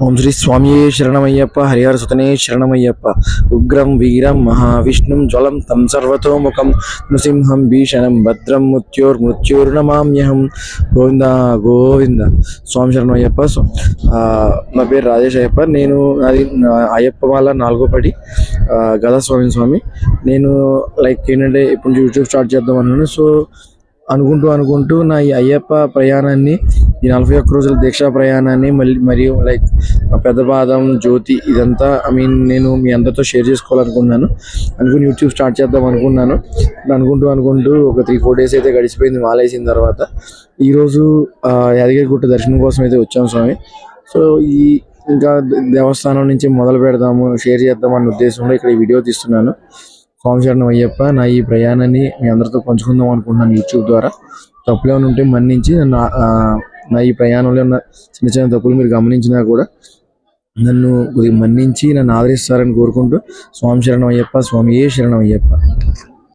ఓం శ్రీ స్వామియే శరణమయ్యప్ప. హరిహర సుతనే శరణమయ్యప్ప. ఉగ్రం వీరం మహావిష్ణుం జ్వలం తం సర్వతోముఖం నృసింహం భీషణం భద్రం మృత్యోర్నమామ్యహం. గోవింద గోవింద. స్వామి శరణమయ్యప్ప. నా పేరు రాజేష్ అయ్యప్ప. నేను అది అయ్యప్ప వాళ్ళ 4వ పడి గదా స్వామి. నేను లైక్ ఏంటంటే ఇప్పుడు యూట్యూబ్ స్టార్ట్ చేద్దాం అన్నాను. సో అనుకుంటూ నా ఈ అయ్యప్ప ప్రయాణాన్ని, ఈ 41 రోజుల దీక్షా ప్రయాణాన్ని మరియు లైక్ పెద్ద పాదం జ్యోతి ఇదంతా నేను మీ అందరితో షేర్ చేసుకోవాలనుకున్నాను. యూట్యూబ్ స్టార్ట్ చేద్దాం అనుకున్నాను. అనుకుంటూ ఒక 3-4 డేస్ అయితే గడిచిపోయింది మాలేసిన తర్వాత. ఈరోజు యాదగిరిగుట్ట దర్శనం కోసం అయితే వచ్చాము స్వామి. సో ఇంకా దేవస్థానం నుంచి మొదలు పెడదాము, షేర్ చేద్దాం అన్న ఉద్దేశంలో ఇక్కడ ఈ వీడియో తీస్తున్నాను. స్వామి శరణం అయ్యప్ప. నా ఈ ప్రయాణాన్ని మీ అందరితో పంచుకుందాం అనుకుంటున్నాను యూట్యూబ్ ద్వారా. తప్పులు ఏమైనా ఉంటే మన్నించి నా ఈ ప్రయాణంలో ఉన్న చిన్న తప్పులు మీరు గమనించినా కూడా నన్ను కొద్దిగా మన్నించి నన్ను ఆదరిస్తారని కోరుకుంటూ స్వామి శరణం అయ్యప్ప. స్వామియే శరణం అయ్యప్ప.